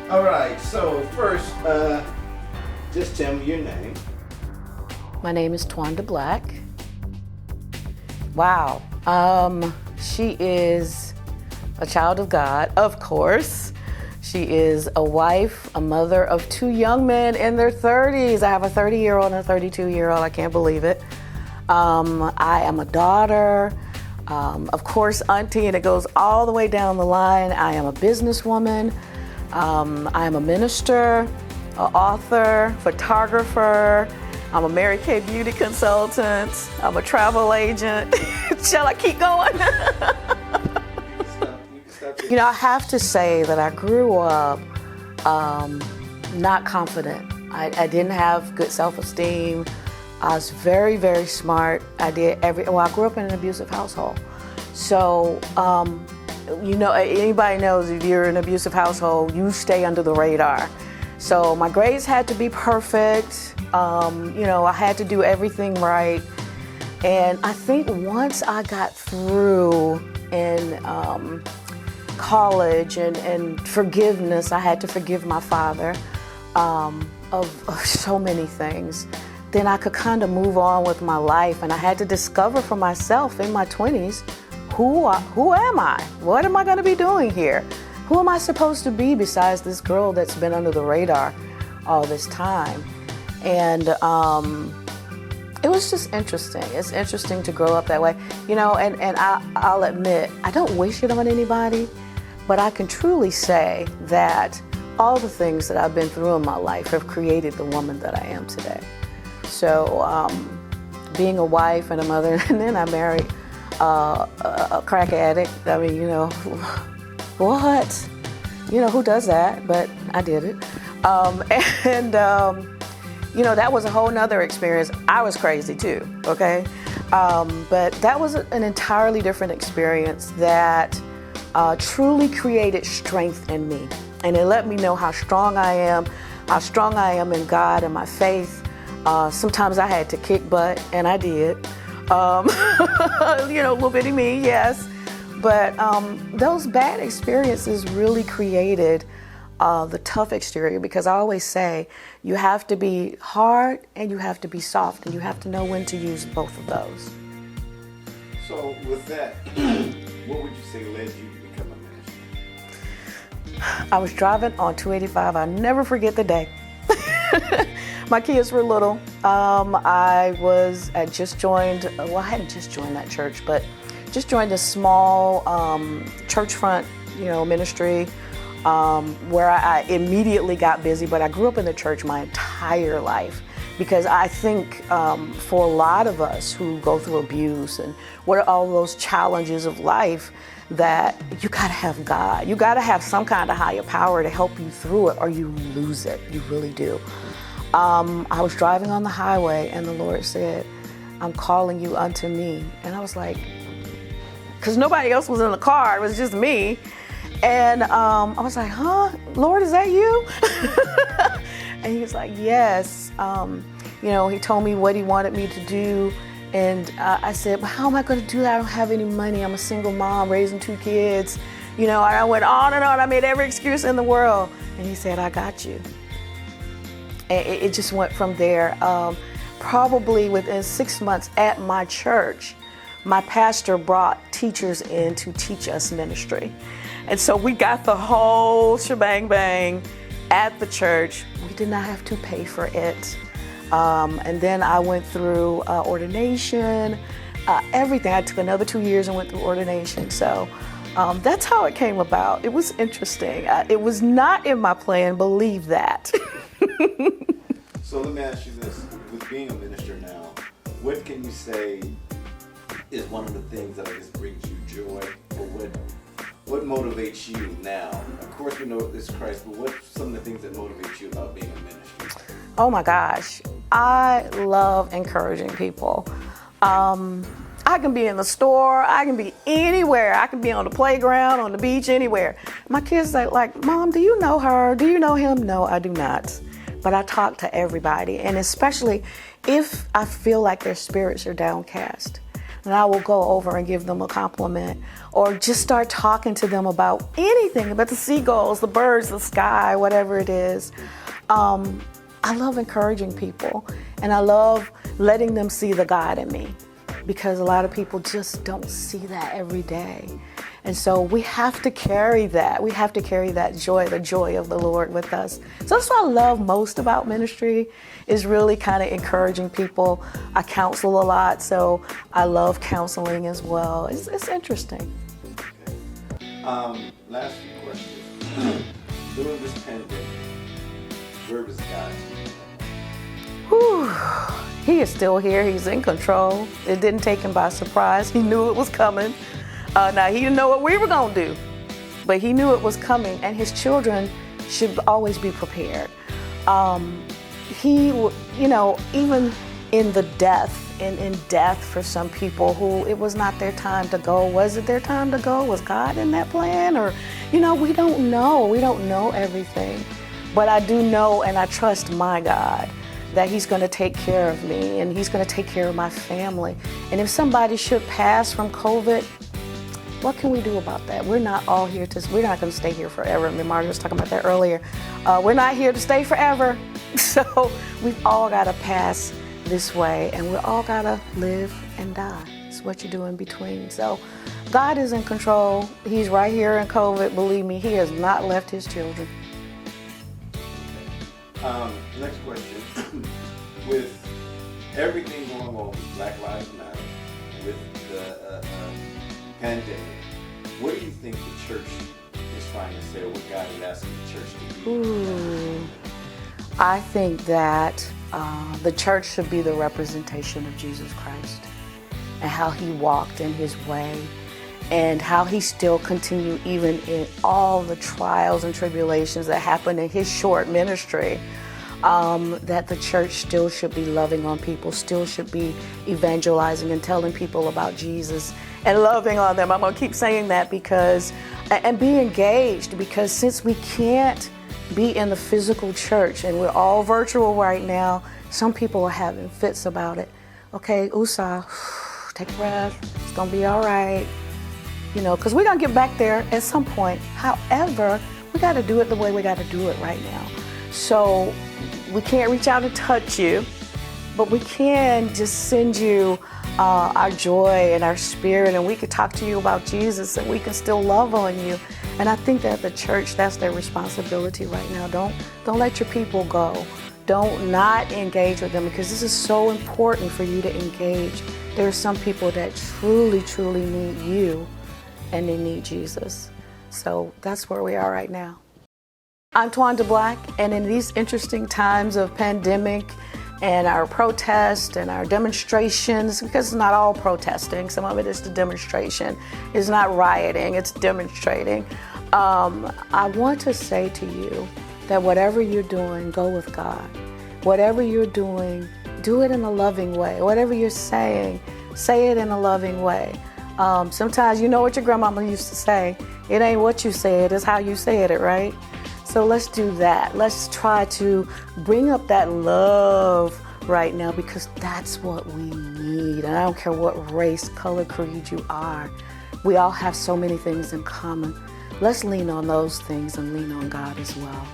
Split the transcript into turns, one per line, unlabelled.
All right, so first, just tell me your name.
My name is Twanda Black. Wow. She is a child of God, of course. She is a wife, a mother of two young men in their 30s. I have a 30-year-old and a 32-year-old. I can't believe it. I am a daughter, of course, auntie, and it goes all the way down the line. I am a businesswoman. I am a minister, an author, photographer. I'm a Mary Kay beauty consultant. I'm a travel agent. Shall I keep going? You know, I have to say that I grew up not confident. I didn't have good self-esteem. I was very, very smart. I grew up in an abusive household. So, you know, anybody knows if you're in an abusive household, you stay under the radar. So my grades had to be perfect. You know, I had to do everything right. And I think once I got through in college and forgiveness, I had to forgive my father of so many things. Then I could kind of move on with my life, and I had to discover for myself in my 20s, who am I? What am I going to be doing here? Who am I supposed to be besides this girl that's been under the radar all this time? And it was just interesting. It's interesting to grow up that way. You know, and I'll admit, I don't wish it on anybody, but I can truly say that all the things that I've been through in my life have created the woman that I am today. So being a wife and a mother, and then I married a crack addict. I mean, you know, what? You know, who does that? But I did it. You know, that was a whole nother experience. I was crazy too, okay? But that was an entirely different experience that truly created strength in me. And it let me know how strong I am in God and my faith. Sometimes I had to kick butt, and I did. You know, little bitty me, yes. But those bad experiences really created the tough exterior, because I always say you have to be hard and you have to be soft, and you have to know when to use both of those.
So with that, what would you say led you to become a minister?
I was driving on 285. I'll never forget the day. My kids were little. I had just joined, well, I hadn't just joined that church, but just joined a small church front, you know, ministry where I immediately got busy. But I grew up in the church my entire life, because I think for a lot of us who go through abuse and what are all those challenges of life, that you gotta have God. You gotta have some kind of higher power to help you through it, or you lose it. You really do. I was driving on the highway, and the Lord said, "I'm calling you unto me." And I was like, because nobody else was in the car, it was just me. And I was like, "Huh, Lord, is that you?" And he was like, "Yes." You know, he told me what he wanted me to do. And I said, "Well, how am I going to do that? I don't have any money. I'm a single mom raising two kids." You know, and I went on and on. I made every excuse in the world. And he said, "I got you." And it just went from there. Probably within 6 months at my church, my pastor brought teachers in to teach us ministry. And so we got the whole shebang bang at the church. We did not have to pay for it. And then I went through ordination, everything. I took another 2 years and went through ordination. So that's how it came about. It was interesting. It was not in my plan, believe that.
So let me ask you this. With being a minister now, what can you say is one of the things that I guess brings you joy, or what motivates you now? Of course we know it's Christ, but what's some of the things that motivate you about being a minister?
Oh my gosh, I love encouraging people. I can be in the store, I can be anywhere, I can be on the playground, on the beach, anywhere. My kids say, like, "Mom, do you know her? Do you know him?" No, I do not. But I talk to everybody, and especially if I feel like their spirits are downcast. and I will go over and give them a compliment, or just start talking to them about anything, about the seagulls, the birds, the sky, whatever it is. I love encouraging people, and I love letting them see the God in me, because a lot of people just don't see that every day. And so we have to carry that. We have to carry that joy, the joy of the Lord with us. So that's what I love most about ministry, is really kind of encouraging people. I counsel a lot, so I love counseling as well. It's interesting.
Okay. Last few questions. During this pandemic, where was God?
Whew. He is still here. He's in control. It didn't take him by surprise. He knew it was coming. Now, he didn't know what we were going to do, but he knew it was coming, and his children should always be prepared. Even in the death, in death for some people who it was not their time to go. Was it their time to go? Was God in that plan? Or, we don't know. We don't know everything. But I do know, and I trust my God, that he's going to take care of me, and he's going to take care of my family. And if somebody should pass from COVID, what can we do about that? We're not all here we're not going to stay here forever. I mean, Marty was talking about that earlier. We're not here to stay forever. So we've all got to pass this way, and we all got to live and die. It's what you do in between. So God is in control. He's right here in COVID. Believe me, he has not left his children.
Next question. With everything going on with Black Lives Matter, with the pandemic, what do you think the church is trying to say, or what God is asking the church to do?
I think that the church should be the representation of Jesus Christ, and how he walked in his way, and how he still continued even in all the trials and tribulations that happened in his short ministry. That the church still should be loving on people, still should be evangelizing and telling people about Jesus and loving on them. I'm going to keep saying that and be engaged, because since we can't be in the physical church and we're all virtual right now, some people are having fits about it. Okay, USA, take a breath. It's going to be all right. Because we're going to get back there at some point. However, we got to do it the way we got to do it right now. So we can't reach out and touch you, but we can just send you our joy and our spirit, and we can talk to you about Jesus, and we can still love on you. And I think that the church, that's their responsibility right now. Don't let your people go. Don't not engage with them, because this is so important for you to engage. There are some people that truly, truly need you, and they need Jesus. So that's where we are right now. I'm Twanda Black, and in these interesting times of pandemic and our protests and our demonstrations, because it's not all protesting, some of it is the demonstration. It's not rioting, it's demonstrating. I want to say to you that whatever you're doing, go with God. Whatever you're doing, do it in a loving way. Whatever you're saying, say it in a loving way. Sometimes you know what your grandmama used to say, it ain't what you said, it's how you said it, right? So let's do that. Let's try to bring up that love right now, because that's what we need. And I don't care what race, color, creed you are. We all have so many things in common. Let's lean on those things and lean on God as well.